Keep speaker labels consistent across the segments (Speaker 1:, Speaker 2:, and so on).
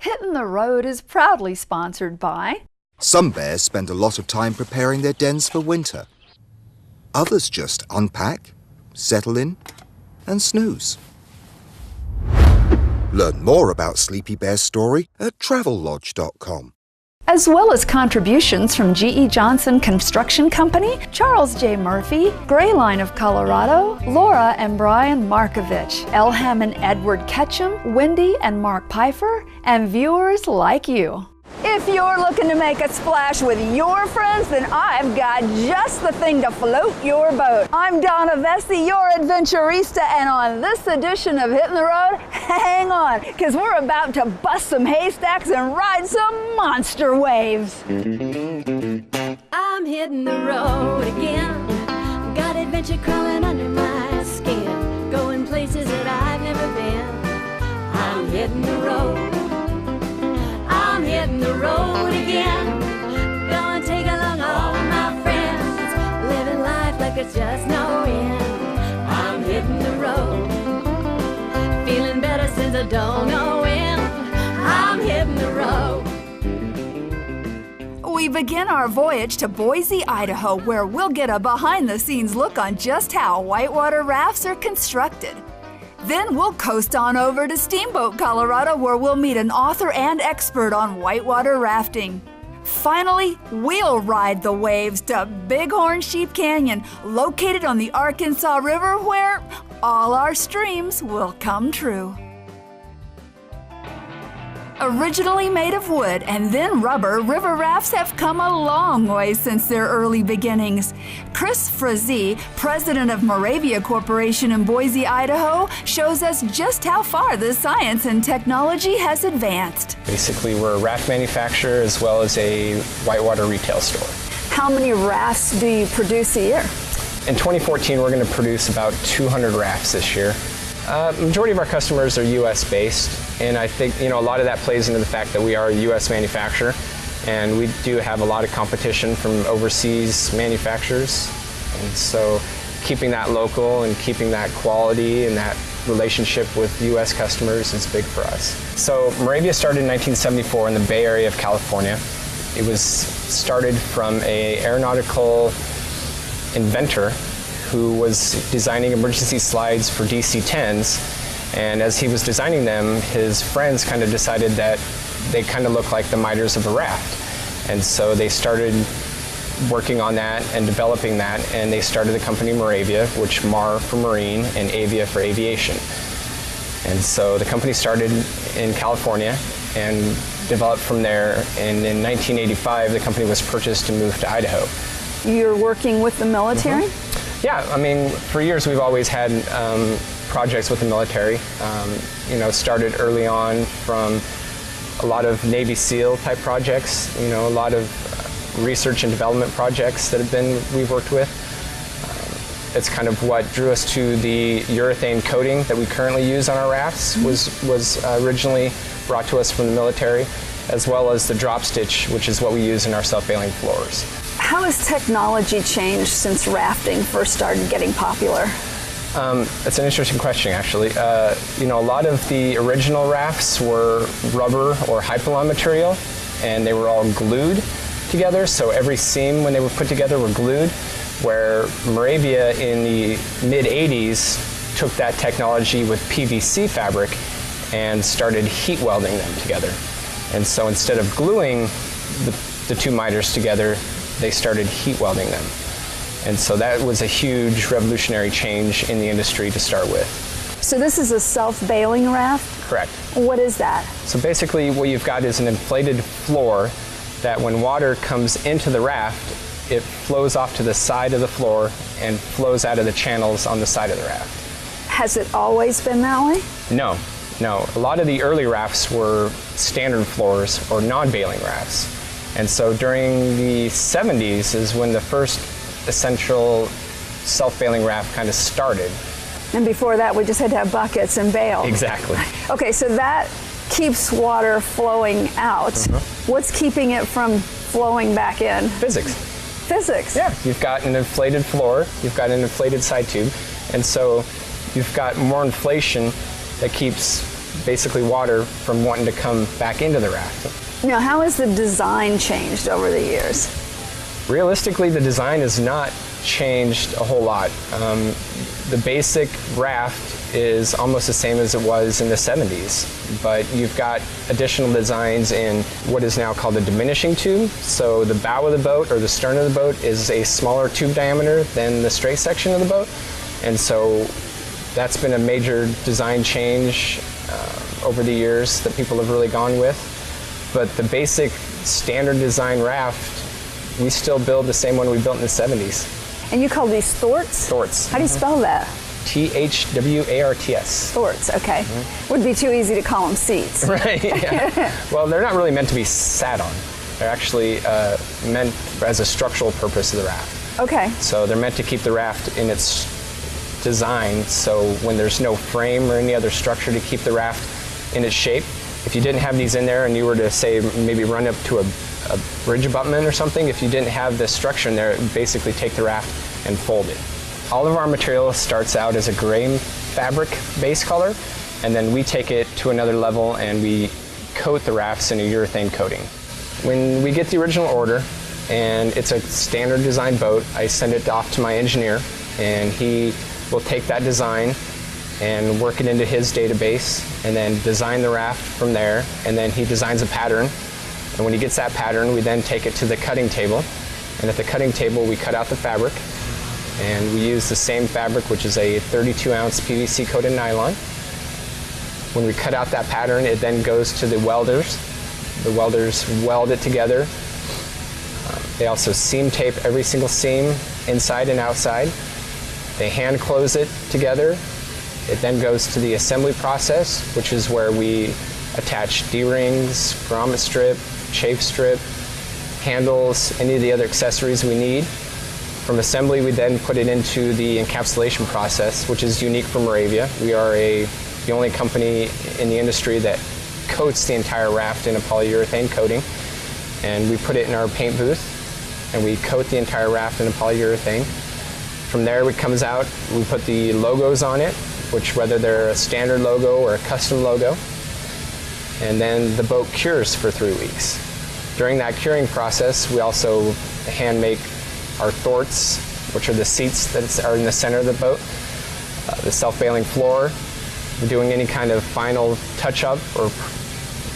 Speaker 1: Hitting the Road is proudly sponsored by...
Speaker 2: Some bears spend a lot of time preparing their dens for winter. Others just unpack, settle in, and snooze. Learn more about Sleepy Bear's story at travellodge.com.
Speaker 1: As well as contributions from G.E. Johnson Construction Company, Charles J. Murphy, Gray Line of Colorado, Laura and Brian Markovich, Elham and Edward Ketchum, Wendy and Mark Pfeiffer, and viewers like you. If you're looking to make a splash with your friends, then I've got just the thing to float your boat. I'm Donna Vesey, your adventurista, and on this edition of Hitting the Road, hang on, because we're about to bust some haystacks and ride some monster waves.
Speaker 3: I'm hitting the road again. Got adventure crawling under my skin, going places that I've never been. I'm hitting the road. I'm hitting the road again. Gonna take along all my friends, living life like it's just no end. I'm hitting the road, feeling better since I don't know when. I'm hitting the road.
Speaker 1: We begin our voyage to Boise, Idaho, where we'll get a behind-the-scenes look on just how whitewater rafts are constructed. Then we'll coast on over to Steamboat, Colorado, where we'll meet an author and expert on whitewater rafting. Finally, we'll ride the waves to Bighorn Sheep Canyon, located on the Arkansas River, where all our streams will come true. Originally made of wood and then rubber, river rafts have come a long way since their early beginnings. Chris Frazee, president of Moravia Corporation in Boise, Idaho, shows us just how far the science and technology has advanced.
Speaker 4: Basically, we're a raft manufacturer as well as a whitewater retail store.
Speaker 1: How many rafts do you produce a year?
Speaker 4: In 2014, we're going to produce about 200 rafts this year. Majority of our customers are U.S. based, and I think a lot of that plays into the fact that we are a U.S. manufacturer, and we do have a lot of competition from overseas manufacturers, and so keeping that local and keeping that quality and that relationship with U.S. customers is big for us. So Moravia started in 1974 in the Bay Area of California. It was started from an aeronautical inventor who was designing emergency slides for DC-10s, and as he was designing them, his friends kind of decided that they kind of looked like the miters of a raft. And so they started working on that and developing that, and they started the company Moravia, which Mar for marine and Avia for aviation. And so the company started in California and developed from there, and in 1985 the company was purchased and moved to Idaho.
Speaker 1: You're working with the military?
Speaker 4: Mm-hmm. Yeah, I mean, for years we've always had projects with the military. Started early on from a lot of Navy SEAL type projects, a lot of research and development projects that we've worked with. It's kind of what drew us to the urethane coating that we currently use on our rafts, was originally brought to us from the military, as well as the drop stitch, which is what we use in our self-bailing floors.
Speaker 1: How has technology changed since rafting first started getting popular?
Speaker 4: That's an interesting question, actually. A lot of the original rafts were rubber or Hypalon material, and they were all glued together, so every seam when they were put together were glued, where Moravia in the mid-'80s took that technology with PVC fabric and started heat welding them together. And so instead of gluing the two miters together, they started heat welding them. And so that was a huge revolutionary change in the industry to start with.
Speaker 1: So this is a self-bailing raft?
Speaker 4: Correct.
Speaker 1: What is that?
Speaker 4: So basically what you've got is an inflated floor that when water comes into the raft, it flows off to the side of the floor and flows out of the channels on the side of the raft.
Speaker 1: Has it always been that way?
Speaker 4: No. A lot of the early rafts were standard floors or non-bailing rafts. And so during the 70s is when the first essential self-bailing raft kind of started.
Speaker 1: And before that, we just had to have buckets and bail.
Speaker 4: Exactly.
Speaker 1: Okay, so that keeps water flowing out. What's keeping it from flowing back in?
Speaker 4: Physics.
Speaker 1: Physics?
Speaker 4: Yeah, you've got an inflated floor, you've got an inflated side tube, and so you've got more inflation that keeps basically water from wanting to come back into the raft.
Speaker 1: Now, how has the design changed over the years?
Speaker 4: Realistically, the design has not changed a whole lot. The basic raft is almost the same as it was in the 70s, but you've got additional designs in what is now called a diminishing tube. So the bow of the boat or the stern of the boat is a smaller tube diameter than the straight section of the boat. And so that's been a major design change over the years that people have really gone with. But the basic standard design raft, we still build the same one we built in the 70s.
Speaker 1: And you call these thwarts?
Speaker 4: Thwarts.
Speaker 1: How do you spell that?
Speaker 4: Thwarts.
Speaker 1: Thwarts, okay. Would be too easy to call them seats.
Speaker 4: Right, yeah. Well, they're not really meant to be sat on. They're actually meant as a structural purpose of the raft.
Speaker 1: Okay.
Speaker 4: So they're meant to keep the raft in its design, so when there's no frame or any other structure to keep the raft in its shape, if you didn't have these in there and you were to, say, maybe run up to a bridge abutment or something, if you didn't have this structure in there, it would basically take the raft and fold it. All of our material starts out as a gray fabric base color, and then we take it to another level and we coat the rafts in a urethane coating. When we get the original order and it's a standard design boat, I send it off to my engineer, and he will take that design and work it into his database and then design the raft from there, and then he designs a pattern. And when he gets that pattern, we then take it to the cutting table, and at the cutting table we cut out the fabric, and we use the same fabric, which is a 32-ounce PVC coated nylon. When we cut out that pattern, it then goes to the welders. The welders weld it together. They also seam tape every single seam inside and outside. They hand close it together. It then goes to the assembly process, which is where we attach D-rings, grommet strip, chafe strip, handles, any of the other accessories we need. From assembly, we then put it into the encapsulation process, which is unique for Moravia. We are the only company in the industry that coats the entire raft in a polyurethane coating. And we put it in our paint booth, and we coat the entire raft in a polyurethane. From there, it comes out, we put the logos on it, which whether they're a standard logo or a custom logo. And then the boat cures for 3 weeks. During that curing process, we also hand make our thwarts, which are the seats that are in the center of the boat, the self-bailing floor. We're doing any kind of final touch-up or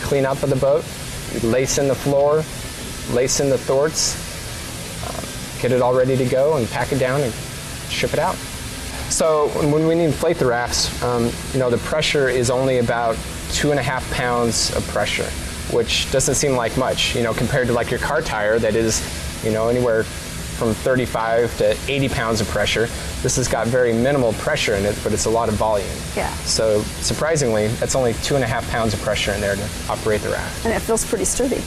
Speaker 4: clean-up of the boat. We lace in the floor, lace in the thwarts, get it all ready to go, and pack it down and ship it out. So when we inflate the rafts, the pressure is only about 2.5 pounds of pressure, which doesn't seem like much, compared to like your car tire that is, anywhere from 35 to 80 pounds of pressure. This has got very minimal pressure in it, but it's a lot of volume.
Speaker 1: Yeah.
Speaker 4: So surprisingly, that's only 2.5 pounds of pressure in there to operate the raft.
Speaker 1: And it feels pretty sturdy.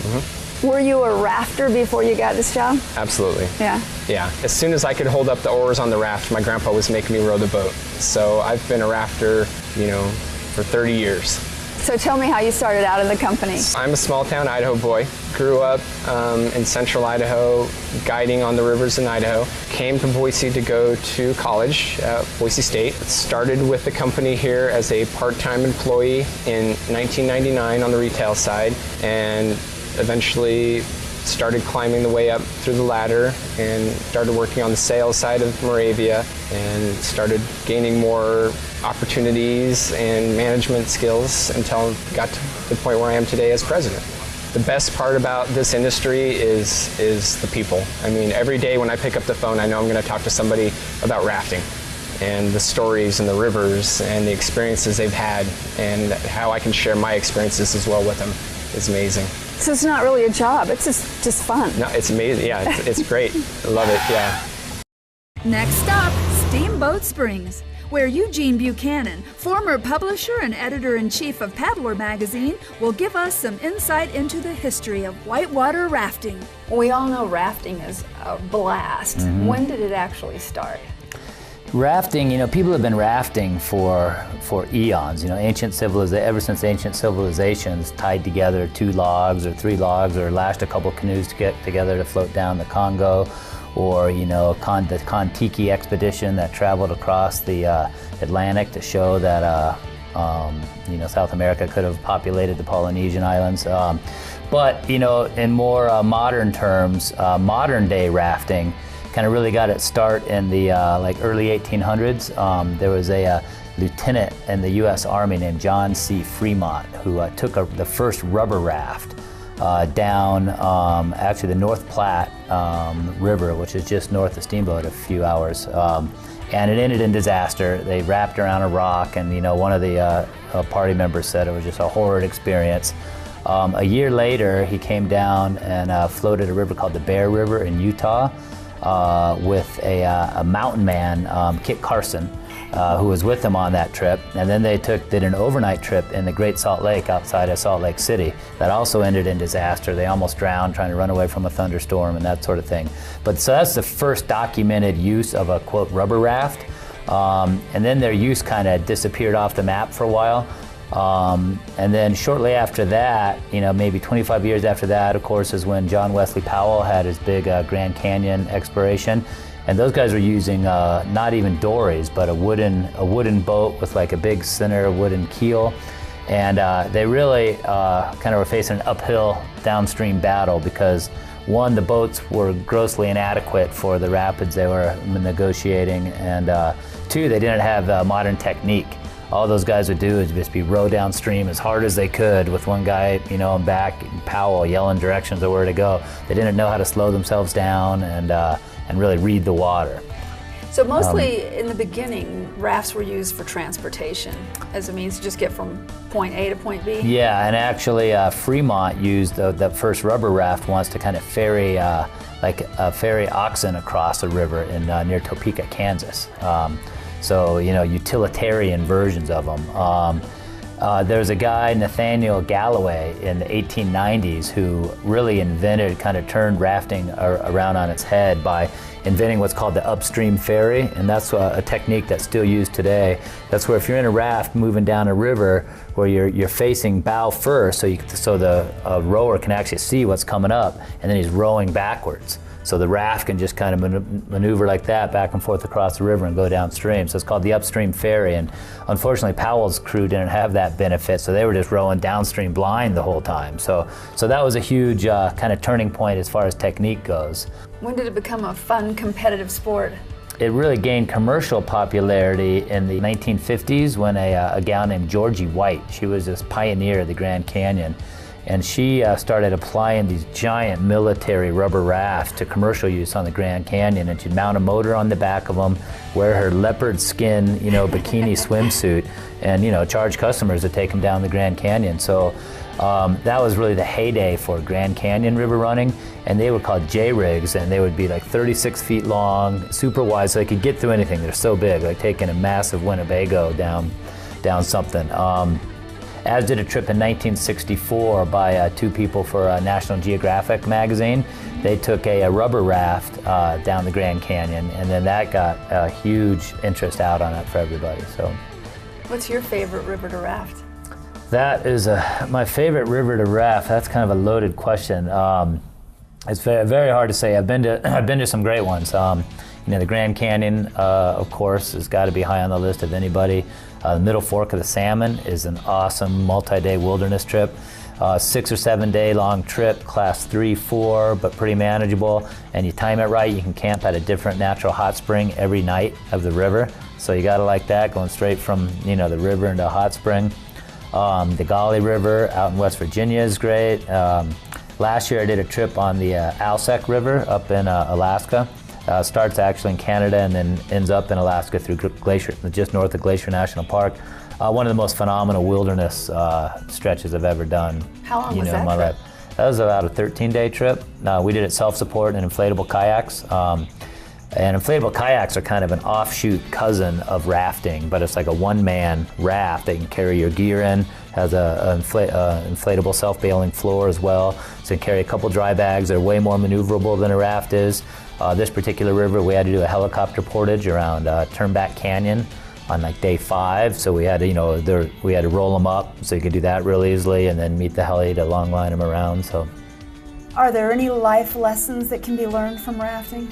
Speaker 1: Were you a rafter before you got this job?
Speaker 4: Absolutely.
Speaker 1: Yeah.
Speaker 4: Yeah. As soon as I could hold up the oars on the raft, my grandpa was making me row the boat. So I've been a rafter, for 30 years.
Speaker 1: So tell me how you started out in the company.
Speaker 4: I'm a small town Idaho boy. Grew up in central Idaho, guiding on the rivers in Idaho. Came to Boise to go to college at Boise State. Started with the company here as a part-time employee in 1999 on the retail side, and eventually started climbing the way up through the ladder and started working on the sales side of Moravia and started gaining more opportunities and management skills until I got to the point where I am today as president. The best part about this industry is the people. I mean, every day when I pick up the phone, I know I'm going to talk to somebody about rafting and the stories and the rivers and the experiences they've had, and how I can share my experiences as well with them is amazing.
Speaker 1: So it's not really a job, it's just fun.
Speaker 4: No, it's amazing. Yeah, it's great. I love it, yeah.
Speaker 1: Next up, Steamboat Springs, where Eugene Buchanan, former publisher and editor-in-chief of Paddler magazine, will give us some insight into the history of whitewater rafting. We all know rafting is a blast. When did it actually start?
Speaker 5: Rafting, people have been rafting for eons. Ever since ancient civilizations tied together 2 logs or 3 logs, or lashed a couple canoes to get together to float down the Congo, or the Kon-Tiki expedition that traveled across the Atlantic to show that South America could have populated the Polynesian islands. But in more modern terms, modern day rafting kind of really got its start in the early 1800s. There was a lieutenant in the U.S. Army named John C. Fremont who took the first rubber raft down actually the North Platte River, which is just north of Steamboat, a few hours. And it ended in disaster. They wrapped around a rock, and one of the party members said it was just a horrid experience. A year later, he came down and floated a river called the Bear River in Utah with a mountain man, Kit Carson, who was with them on that trip. And then they did an overnight trip in the Great Salt Lake outside of Salt Lake City. That also ended in disaster. They almost drowned trying to run away from a thunderstorm and that sort of thing. But so that's the first documented use of a, quote, rubber raft. And then their use kind of disappeared off the map for a while. And then shortly after that, maybe 25 years after that, of course, is when John Wesley Powell had his big Grand Canyon exploration. And those guys were using not even dories, but a wooden boat with like a big center wooden keel. And they really kind of were facing an uphill downstream battle because, one, the boats were grossly inadequate for the rapids they were negotiating, and two, they didn't have modern technique. All those guys would do is just be row downstream as hard as they could with one guy, in back, Powell, yelling directions of where to go. They didn't know how to slow themselves down and really read the water.
Speaker 1: So mostly in the beginning, rafts were used for transportation as a means to just get from point A to point B? Yeah,
Speaker 5: and actually Fremont used the first rubber raft once to kind of ferry oxen across a river in near Topeka, Kansas. So, utilitarian versions of them. There's a guy, Nathaniel Galloway, in the 1890s who really turned rafting around on its head by inventing what's called the upstream ferry, and that's a technique that's still used today. That's where if you're in a raft moving down a river where you're facing bow first, so the rower can actually see what's coming up, and then he's rowing backwards. So the raft can just kind of maneuver like that back and forth across the river and go downstream. So it's called the upstream ferry. And unfortunately, Powell's crew didn't have that benefit, so they were just rowing downstream blind the whole time. So that was a huge kind of turning point as far as technique goes.
Speaker 1: When did it become a fun, competitive sport?
Speaker 5: It really gained commercial popularity in the 1950s when a gal named Georgie White, she was this pioneer of the Grand Canyon. And she started applying these giant military rubber rafts to commercial use on the Grand Canyon, and she'd mount a motor on the back of them, wear her leopard skin, bikini swimsuit, and charge customers to take them down the Grand Canyon. So that was really the heyday for Grand Canyon river running, and they were called J-rigs, and they would be like 36 feet long, super wide, so they could get through anything. They're so big, like taking a massive Winnebago down something. As did a trip in 1964 by two people for National Geographic magazine. They took a rubber raft down the Grand Canyon, and then that got a huge interest out on it for everybody. So,
Speaker 1: what's your favorite river to raft?
Speaker 5: That is my favorite river to raft. That's kind of a loaded question. It's very, very hard to say. I've been to some great ones. The Grand Canyon, of course, has got to be high on the list of anybody. The Middle Fork of the Salmon is an awesome multi-day wilderness trip. 6 or 7 day long trip, class 3, 4, but pretty manageable. And you time it right, you can camp at a different natural hot spring every night of the river. So you gotta like that, going straight from the river into a hot spring. The Gauley River out in West Virginia is great. Last year I did a trip on the Alsek River up in Alaska. Starts actually in Canada and then ends up in Alaska through Glacier, just north of Glacier National Park. One of the most phenomenal wilderness stretches I've ever done.
Speaker 1: How long was
Speaker 5: in
Speaker 1: that
Speaker 5: my
Speaker 1: trip?
Speaker 5: life. That was about a 13-day trip. We did it self-support in inflatable kayaks. And inflatable kayaks are kind of an offshoot cousin of rafting, but it's like a one-man raft that you can carry your gear in. Has a inflatable self-bailing floor as well, so you can carry a couple dry bags. They're way more maneuverable than a raft is. This particular river, we had to do a helicopter portage around Turnback Canyon on like day 5. So we had to, we had to roll them up so you could do that real easily, and then meet the heli to long line them around. So,
Speaker 1: are there any life lessons that can be learned from rafting?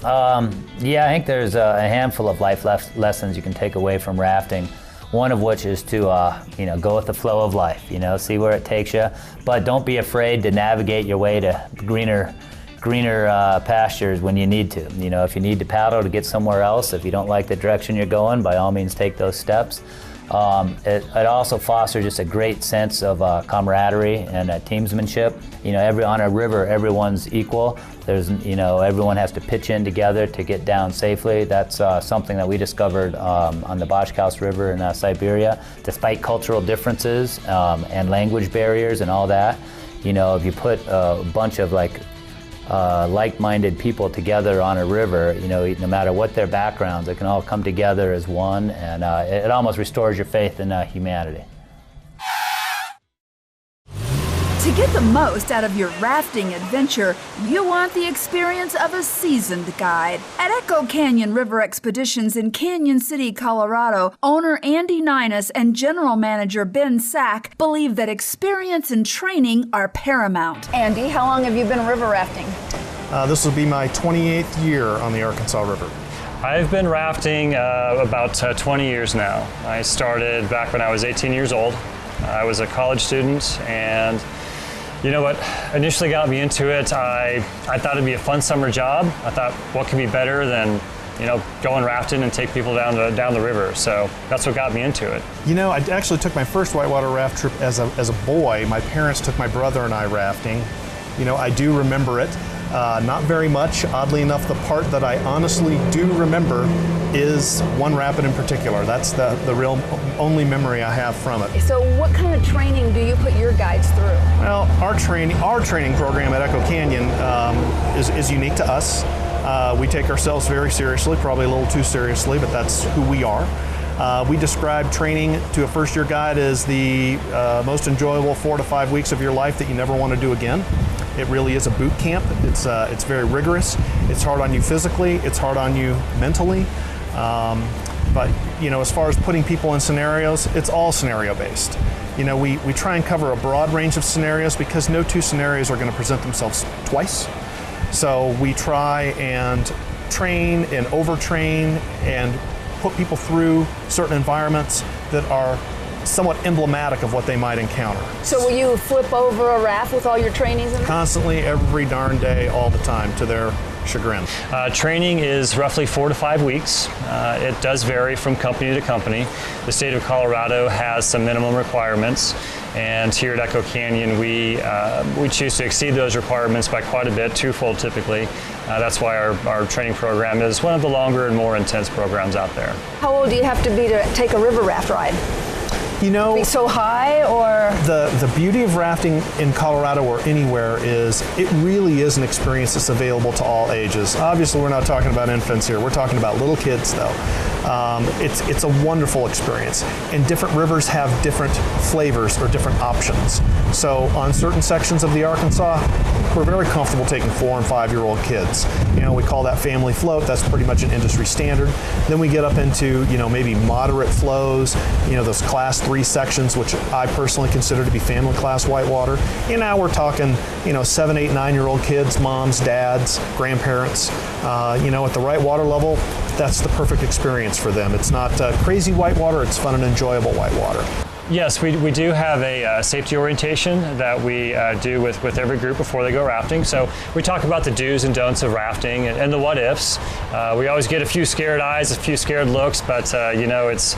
Speaker 5: Yeah, I think there's a handful of life lessons you can take away from rafting. One of which is to go with the flow of life, see where it takes you, but don't be afraid to navigate your way to greener pastures when you need to. If you need to paddle to get somewhere else, if you don't like the direction you're going, by all means take those steps. It also fosters just a great sense of camaraderie and teamsmanship. On a river, everyone's equal. Everyone has to pitch in together to get down safely. That's something that we discovered on the Bashkaus River in Siberia. Despite cultural differences and language barriers and all that, if you put a bunch of like-minded people together on a river, no matter what their backgrounds, they can all come together as one, and it almost restores your faith in humanity.
Speaker 1: To get the most out of your rafting adventure, you want the experience of a seasoned guide. At Echo Canyon River Expeditions in Canyon City, Colorado, owner Andy Ninus and general manager Ben Sack believe that experience and training are paramount. Andy, how long have you been river rafting?
Speaker 6: This will be my 28th year on the Arkansas River.
Speaker 7: I've been rafting about 20 years now. I started back when I was 18 years old. I was a college student, and you know what initially got me into it, I thought it'd be a fun summer job. I thought, what could be better than going rafting and take people down the river. So that's what got me into it.
Speaker 6: I actually took my first whitewater raft trip as a boy. My parents took my brother and I rafting. I do remember it. Not very much. Oddly enough, the part that I honestly do remember is one rapid in particular. That's the real only memory I have from it.
Speaker 1: So what kind of training do you put your guides through?
Speaker 6: Well, our training program at Echo Canyon is unique to us. We take ourselves very seriously, probably a little too seriously, but that's who we are. We describe training to a first-year guide as the most enjoyable 4 to 5 weeks of your life that you never want to do again. It really is a boot camp. It's very rigorous. It's hard on you physically. It's hard on you mentally. But as far as putting people in scenarios, it's all scenario-based. We try and cover a broad range of scenarios because no two scenarios are going to present themselves twice. So we try and train and overtrain and put people through certain environments that are somewhat emblematic of what they might encounter.
Speaker 1: So will you flip over a raft with all your trainees in it?
Speaker 6: Constantly, every darn day, all the time, to their chagrin.
Speaker 7: Training is roughly 4 to 5 weeks. It does vary from company to company. The state of Colorado has some minimum requirements, and here at Echo Canyon we choose to exceed those requirements by quite a bit, twofold typically. That's why our training program is one of the longer and more intense programs out there.
Speaker 1: How old do you have to be to take a river raft ride? Be so high, or?
Speaker 6: The beauty of rafting in Colorado or anywhere is it really is an experience that's available to all ages. Obviously, we're not talking about infants here. We're talking about little kids, though. It's a wonderful experience. And different rivers have different flavors or different options. So on certain sections of the Arkansas, we're very comfortable taking 4 and 5-year-old kids. We call that family float. That's pretty much an industry standard. Then we get up into, maybe moderate flows, those class 3 sections, which I personally consider to be family class whitewater. And now we're talking, 7, 8, 9-year-old kids, moms, dads, grandparents. At the right water level, that's the perfect experience for them. It's not crazy whitewater, it's fun and enjoyable whitewater.
Speaker 7: Yes, we do have a safety orientation that we do with every group before they go rafting. So we talk about the do's and don'ts of rafting and the what ifs. We always get a few scared eyes, a few scared looks, but it's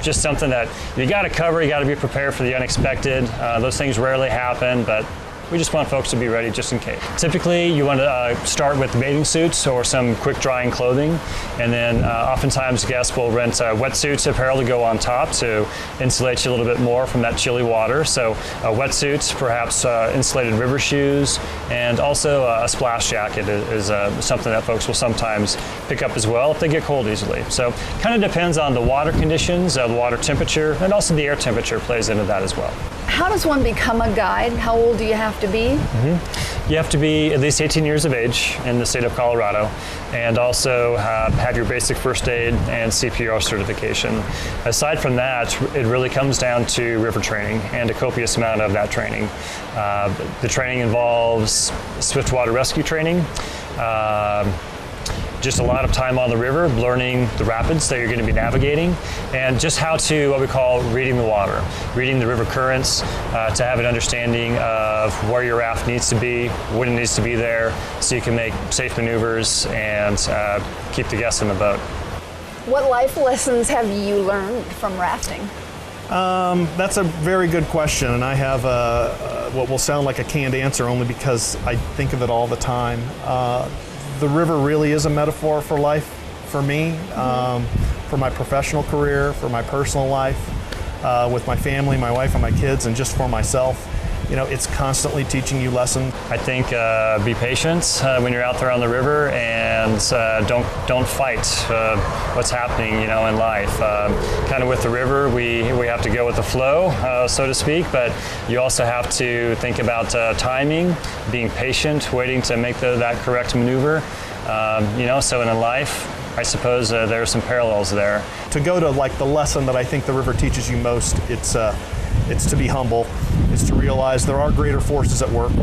Speaker 7: just something that you got to cover. You got to be prepared for the unexpected. Those things rarely happen, but we just want folks to be ready just in case. Typically, you want to start with bathing suits or some quick drying clothing, and then oftentimes guests will rent wetsuits apparel to go on top to insulate you a little bit more from that chilly water. So wetsuits, perhaps insulated river shoes, and also a splash jacket is something that folks will sometimes pick up as well if they get cold easily. So kind of depends on the water conditions, the water temperature, and also the air temperature plays into that as well.
Speaker 1: How does one become a guide? How old do you have to be?
Speaker 7: You have to be at least 18 years of age in the state of Colorado, and also have your basic first aid and CPR certification. Aside from that, it really comes down to river training and a copious amount of that training. The training involves swift water rescue training, just a lot of time on the river, learning the rapids that you're going to be navigating, and just how to, what we call reading the water, reading the river currents, to have an understanding of where your raft needs to be, when it needs to be there, so you can make safe maneuvers and keep the guests in the boat.
Speaker 1: What life lessons have you learned from rafting?
Speaker 6: That's a very good question, and I have what will sound like a canned answer only because I think of it all the time. The river really is a metaphor for life for me, for my professional career, for my personal life, with my family, my wife and my kids, and just for myself. You know, it's constantly teaching you lessons.
Speaker 7: I think be patient when you're out there on the river, and don't fight what's happening, you know, in life. Kind of with the river, we have to go with the flow, so to speak, but you also have to think about timing, being patient, waiting to make that correct maneuver. You know, so in life, I suppose there are some parallels there.
Speaker 6: To go to like the lesson that I think the river teaches you most, it's to be humble. It's to realize there are greater forces at work,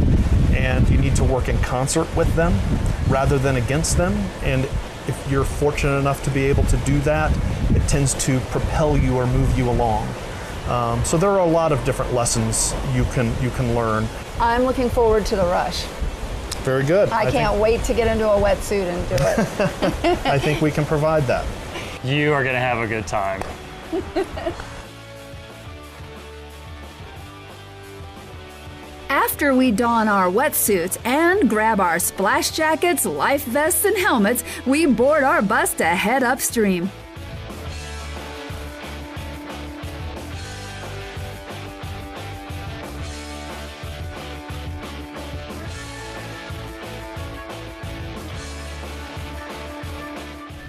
Speaker 6: and you need to work in concert with them rather than against them. And if you're fortunate enough to be able to do that, it tends to propel you or move you along. So there are a lot of different lessons you can learn.
Speaker 1: I'm looking forward to the rush.
Speaker 6: Very good.
Speaker 1: I can't wait to get into a wetsuit and do it.
Speaker 6: I think we can provide that.
Speaker 7: You are going to have a good time.
Speaker 1: After we don our wetsuits and grab our splash jackets, life vests, and helmets, we board our bus to head upstream.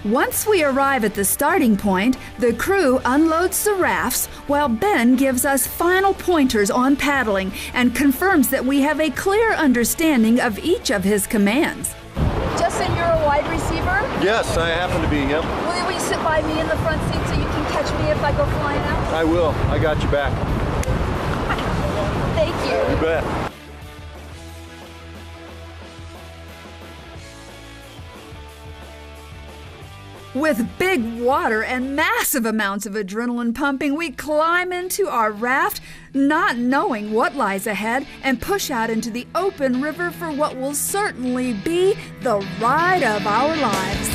Speaker 1: Once we arrive at the starting point, the crew unloads the rafts while Ben gives us final pointers on paddling and confirms that we have a clear understanding of each of his commands. Justin, you're a wide receiver?
Speaker 8: Yes, I happen to be, yep.
Speaker 1: Will you sit by me in the front seat so you can catch me if I go flying out?
Speaker 8: I will. I got you back.
Speaker 1: Thank you.
Speaker 8: You bet.
Speaker 1: With big water and massive amounts of adrenaline pumping, we climb into our raft, not knowing what lies ahead, and push out into the open river for what will certainly be the ride of our lives.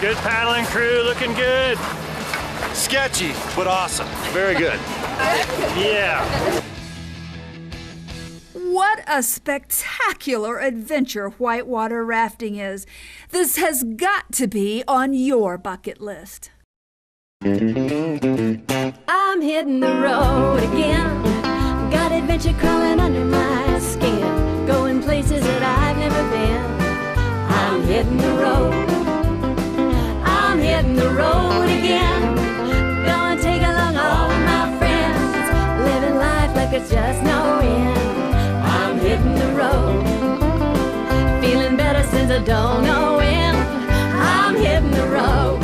Speaker 7: Good paddling, crew, looking good.
Speaker 8: Sketchy, but awesome. Very good.
Speaker 7: Yeah.
Speaker 1: What a spectacular adventure whitewater rafting is. This has got to be on your bucket list.
Speaker 3: I'm hitting the road again. Got adventure crawling under my skin. Going places that I've never been. I'm hitting the road. I'm hitting the road again. Gonna take along all of my friends. Living life like it's just no end. I'm hitting the road. Feeling better since I don't know when. I'm hitting the road.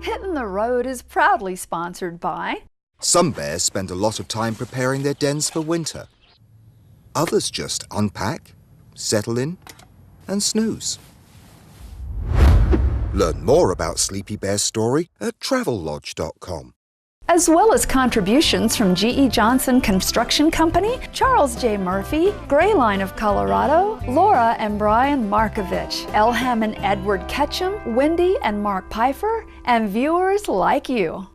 Speaker 1: Hitting the Road is proudly sponsored by
Speaker 2: Some bears spend a lot of time preparing their dens for winter. Others just unpack, settle in, and snooze. Learn more about Sleepy Bear's story at travellodge.com.
Speaker 1: as well as contributions from GE Johnson Construction Company, Charles J. Murphy, Gray Line of Colorado, Laura and Brian Markovich, Elham and Edward Ketchum, Wendy and Mark Pfeiffer, and viewers like you.